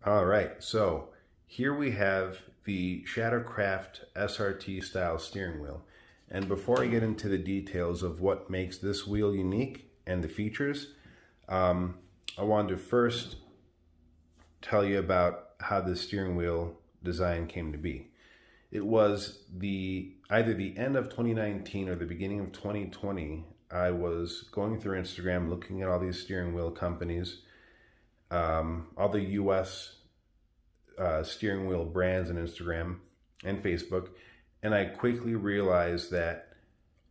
All right, so here we have the Shadowcraft SRT style steering wheel. And before I get into the details of what makes this wheel unique and the features, I wanted to first tell you about how the steering wheel design came to be. It was either the end of 2019 or the beginning of 2020. I was going through Instagram looking at all these steering wheel companies, all the US steering wheel brands on Instagram and Facebook, and I quickly realized that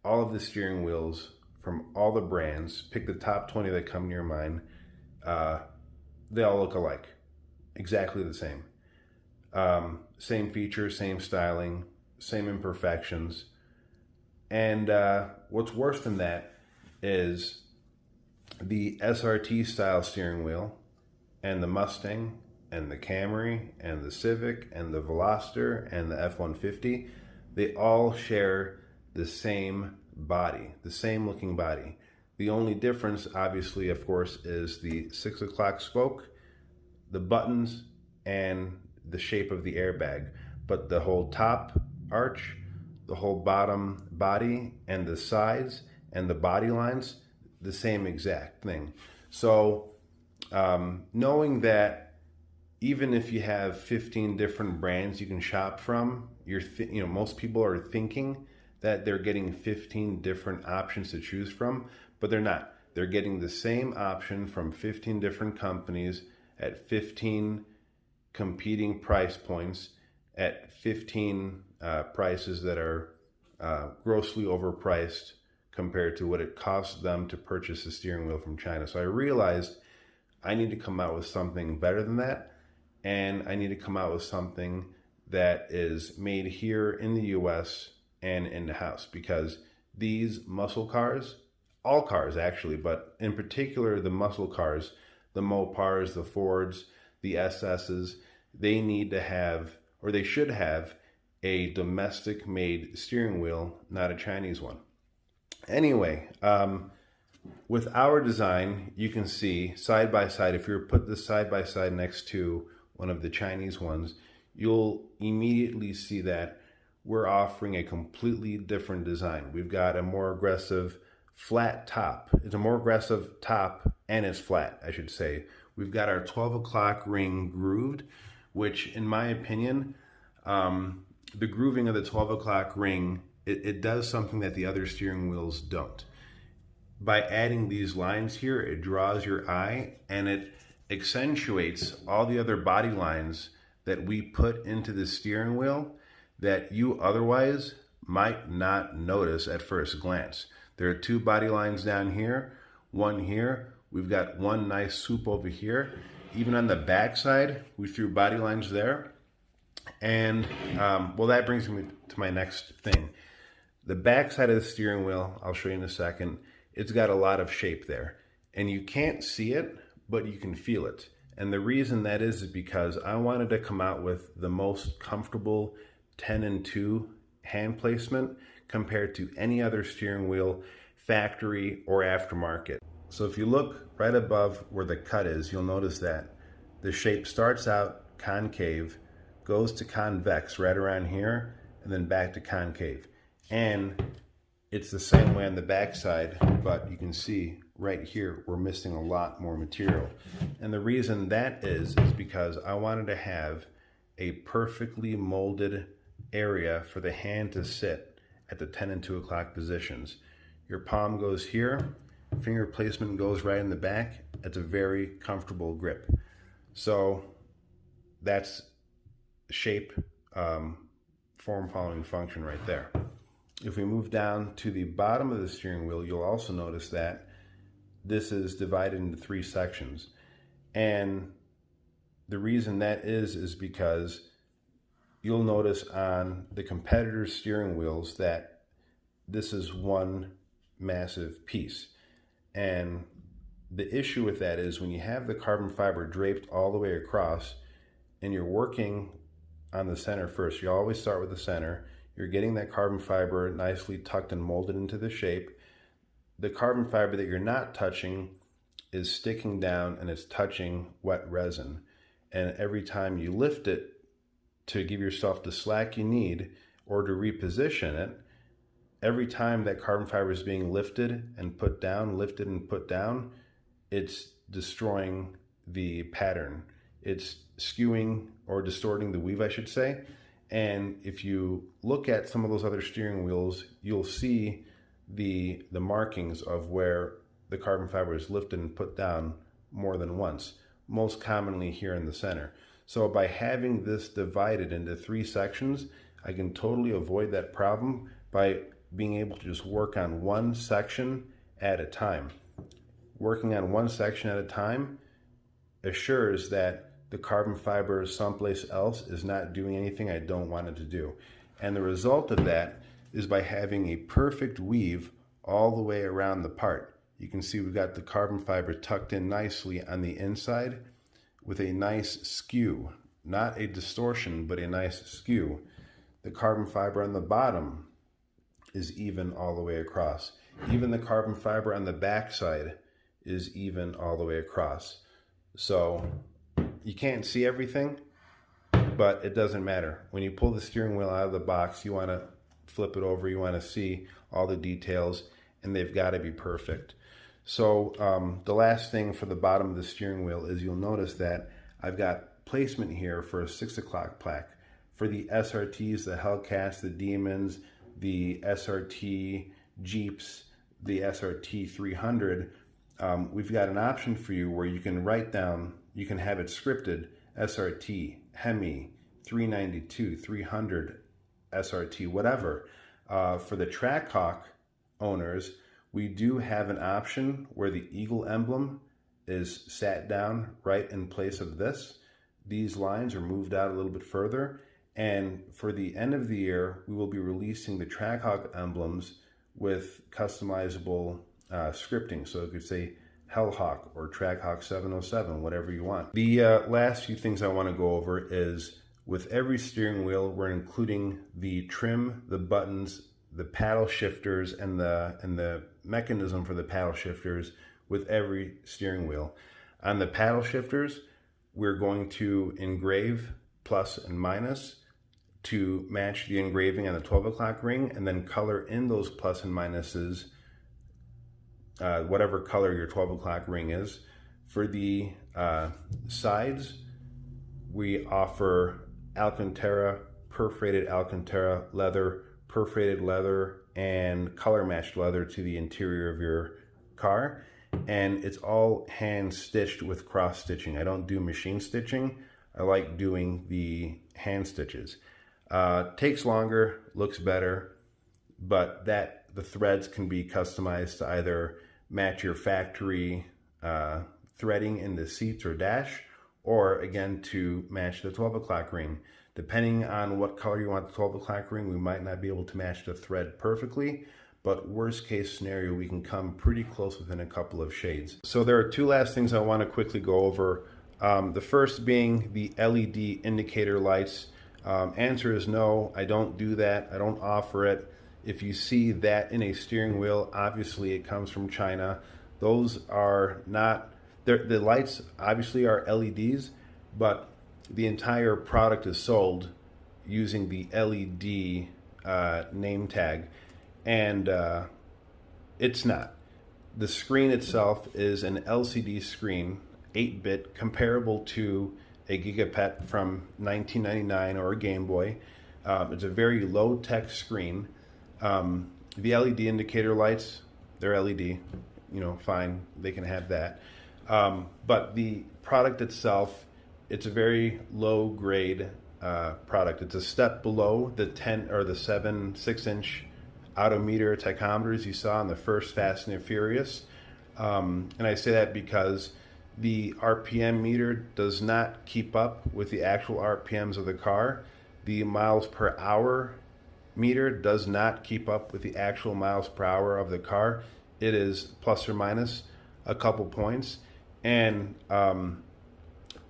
all of the steering wheels from all the brands, pick the top 20 that come to your mind, they all look alike, exactly the same. Same features, same styling, same imperfections. And what's worse than that is the SRT style steering wheel and the Mustang and the Camry and the Civic and the Veloster and the F-150, they all share the same body, the same looking body. The only difference, obviously, of course, is the 6 o'clock spoke, the buttons, and the shape of the airbag. But the whole top arch, the whole bottom body, and the sides and the body lines, the same exact thing. So knowing that even if you have 15 different brands you can shop from, most people are thinking that they're getting 15 different options to choose from, but they're not. They're getting the same option from 15 different companies at 15 competing price points at 15 prices that are grossly overpriced compared to what it costs them to purchase a steering wheel from China. So I realized I need to come out with something better than that, and I need to come out with something that is made here in the US and in the house, because these muscle cars, all cars actually, but in particular the muscle cars, the Mopars, the Fords, the SSs, they need to have, or they should have, a domestic made steering wheel, not a Chinese one. Anyway, with our design, you can see side by side, if you were to put this side by side next to one of the Chinese ones, you'll immediately see that we're offering a completely different design. We've got a more aggressive flat top. It's a more aggressive top, and it's flat, I should say. We've got our 12 o'clock ring grooved, which in my opinion, the grooving of the 12 o'clock ring, it does something that the other steering wheels don't. By adding these lines here, it draws your eye and it accentuates all the other body lines that we put into the steering wheel that you otherwise might not notice at first glance. There are two body lines down here, one here. We've got one nice swoop over here. Even on the back side, we threw body lines there. And well, that brings me to my next thing. The back side of the steering wheel, I'll show you in a second, it's got a lot of shape there. And you can't see it, but you can feel it. And the reason that is because I wanted to come out with the most comfortable 10 and 2 hand placement compared to any other steering wheel, factory or aftermarket. So if you look right above where the cut is, you'll notice that the shape starts out concave, goes to convex right around here, and then back to concave. And it's the same way on the back side, but you can see right here we're missing a lot more material. And the reason that is because I wanted to have a perfectly molded area for the hand to sit at the 10 and 2 o'clock positions. Your palm goes here, finger placement goes right in the back. It's a very comfortable grip. So that's shape, form following function right there. If we move down to the bottom of the steering wheel, you'll also notice that this is divided into 3 sections. And the reason that is because you'll notice on the competitors' steering wheels that this is one massive piece. And the issue with that is when you have the carbon fiber draped all the way across and you're working on the center first, you always start with the center. You're getting that carbon fiber nicely tucked and molded into the shape. The carbon fiber that you're not touching is sticking down and it's touching wet resin. and every time you lift it to give yourself the slack you need or to reposition it, every time that carbon fiber is being lifted and put down, it's destroying the pattern. It's skewing or distorting the weave, I should say. And if you look at some of those other steering wheels, you'll see the markings of where the carbon fiber is lifted and put down more than once, most commonly here in the center. So by having this divided into 3 sections, I can totally avoid that problem by being able to just work on one section at a time. Working on one section at a time assures that the carbon fiber someplace else is not doing anything I don't want it to do. And the result of that is by having a perfect weave all the way around the part. You can see we've got the carbon fiber tucked in nicely on the inside with a nice skew, not a distortion, but a nice skew. The carbon fiber on the bottom is even all the way across. Even the carbon fiber on the back side is even all the way across. So you can't see everything, but it doesn't matter. When you pull the steering wheel out of the box, you want to flip it over, you want to see all the details, and they've got to be perfect. So the last thing for the bottom of the steering wheel is you'll notice that I've got placement here for a 6 o'clock plaque. For the SRTs, the Hellcats, the Demons, the SRT Jeeps, the SRT 300, we've got an option for you where you can write down, you can have it scripted, SRT, Hemi, 392, 300, SRT, whatever. For the Trackhawk owners, we do have an option where the eagle emblem is sat down right in place of this. These lines are moved out a little bit further. And for the end of the year, we will be releasing the Trackhawk emblems with customizable scripting. So it could say Hellhawk or Trackhawk 707, whatever you want. The last few things I want to go over is with every steering wheel, we're including the trim, the buttons, the paddle shifters, and the mechanism for the paddle shifters with every steering wheel. On the paddle shifters, we're going to engrave plus and minus to match the engraving on the 12 o'clock ring, and then color in those plus and minuses, whatever color your 12 o'clock ring is. For the sides, we offer Alcantara, perforated Alcantara leather, perforated leather, and color matched leather to the interior of your car. And it's all hand stitched with cross stitching. I don't do machine stitching. I like doing the hand stitches. Takes longer, looks better, but the threads can be customized to either match your factory threading in the seats or dash, or again to match the 12 o'clock ring. Depending on what color you want the 12 o'clock ring, we might not be able to match the thread perfectly, but worst case scenario, we can come pretty close within a couple of shades. So there are 2 last things I want to quickly go over. The first being the LED indicator lights. Answer is no, I don't do that. I don't offer it. If you see that in a steering wheel, obviously it comes from China. Those are not, the lights obviously are LEDs, but the entire product is sold using the LED name tag, and it's not. The screen itself is an LCD screen, 8-bit, comparable to a Gigapet from 1999 or a Game Boy. It's a very low-tech screen. The LED indicator lights, they're LED, fine, they can have that. But the product itself, it's a very low-grade product. It's a step below the 10 or the 6-inch odometer tachometers you saw in the first Fast and the Furious. And I say that because the RPM meter does not keep up with the actual RPMs of the car. The miles per hour meter does not keep up with the actual miles per hour of the car. It is plus or minus a couple points. And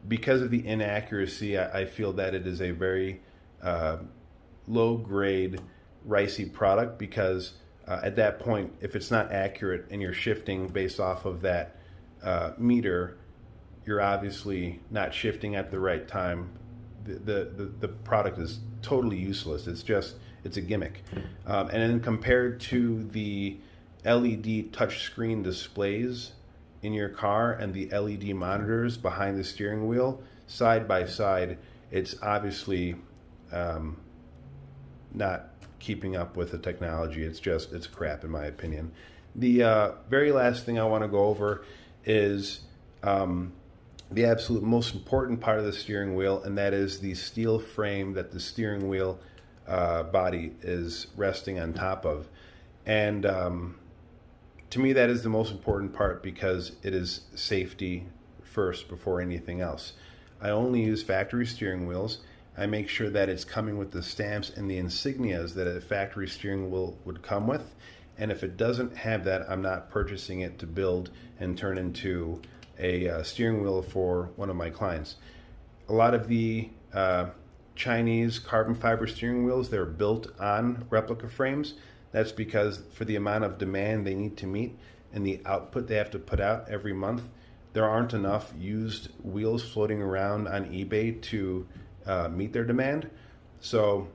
because of the inaccuracy, I feel that it is a very low-grade, ricey product, because at that point, if it's not accurate and you're shifting based off of that meter, you're obviously not shifting at the right time, the product is totally useless. It's a gimmick. And then compared to the LED touchscreen displays in your car and the LED monitors behind the steering wheel, side by side, it's obviously not keeping up with the technology. It's crap in my opinion. The very last thing I want to go over is the absolute most important part of the steering wheel, and that is the steel frame that the steering wheel body is resting on top of. And to me, that is the most important part because it is safety first before anything else. I only use factory steering wheels. I make sure that it's coming with the stamps and the insignias that a factory steering wheel would come with. And if it doesn't have that, I'm not purchasing it to build and turn into a steering wheel for one of my clients. A lot of the Chinese carbon fiber steering wheels, they're built on replica frames. That's because for the amount of demand they need to meet and the output they have to put out every month, there aren't enough used wheels floating around on eBay to meet their demand. So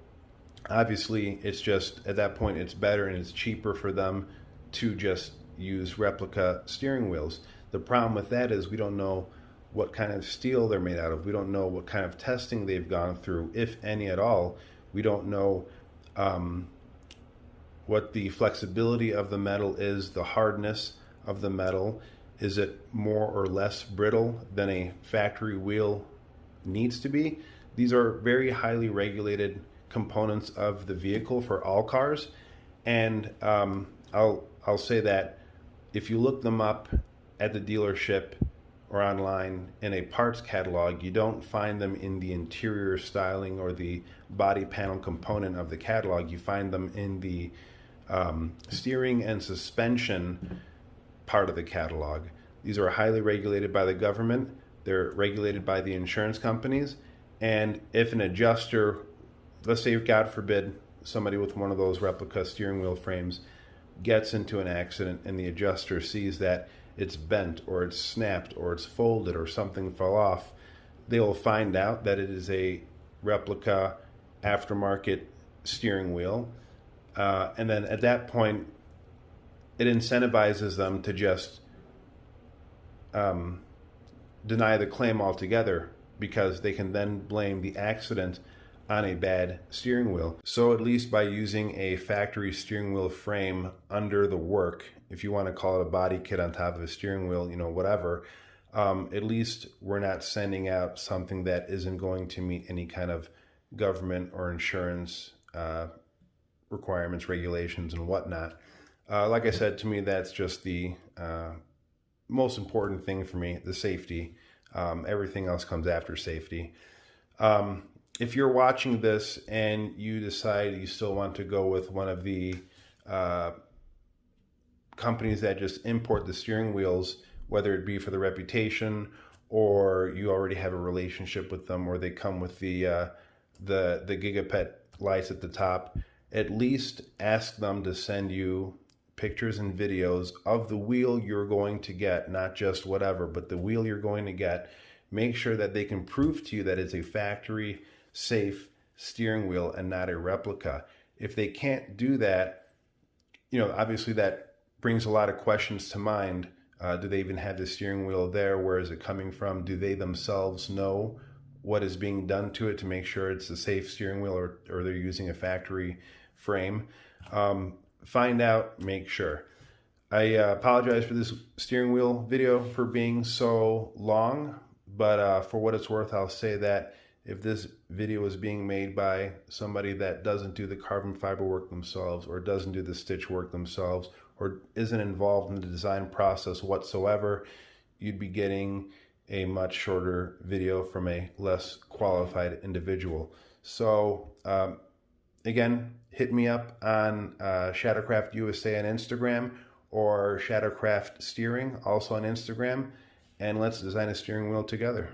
obviously it's just, at that point, it's better and it's cheaper for them to just use replica steering wheels. The problem with that is we don't know what kind of steel they're made out of. We don't know what kind of testing they've gone through, if any at all. We don't know what the flexibility of the metal is, the hardness of the metal. Is it more or less brittle than a factory wheel needs to be? These are very highly regulated components of the vehicle for all cars. And I'll say that if you look them up at the dealership or online in a parts catalog, you don't find them in the interior styling or the body panel component of the catalog. You find them in the steering and suspension part of the catalog. These are highly regulated by the government. They're regulated by the insurance companies. And if an adjuster, let's say, God forbid, somebody with one of those replica steering wheel frames gets into an accident and the adjuster sees that it's bent or it's snapped or it's folded or something fell off, they will find out that it is a replica aftermarket steering wheel. And then at that point, it incentivizes them to just deny the claim altogether, because they can then blame the accident on a bad steering wheel. So at least by using a factory steering wheel frame under the work, if you want to call it a body kit on top of a steering wheel, whatever, at least we're not sending out something that isn't going to meet any kind of government or insurance requirements, regulations, and whatnot. Like I said, to me, that's just the most important thing for me, the safety. Everything else comes after safety. If you're watching this and you decide you still want to go with one of the companies that just import the steering wheels, whether it be for the reputation or you already have a relationship with them, or they come with the gigapet lights at the top, at least ask them to send you pictures and videos of the wheel you're going to get, not just whatever, but the wheel you're going to get. Make sure that they can prove to you that it's a factory safe steering wheel and not a replica. If they can't do that, obviously that brings a lot of questions to mind. Do they even have the steering wheel there? Where is it coming from? Do they themselves know what is being done to it to make sure it's a safe steering wheel, or they're using a factory frame? Find out, make sure. I apologize for this steering wheel video for being so long, but for what it's worth, I'll say that if this video is being made by somebody that doesn't do the carbon fiber work themselves, or doesn't do the stitch work themselves, or isn't involved in the design process whatsoever, you'd be getting a much shorter video from a less qualified individual. So again, hit me up on Shadowcraft USA on Instagram, or Shadowcraft Steering also on Instagram, and let's design a steering wheel together.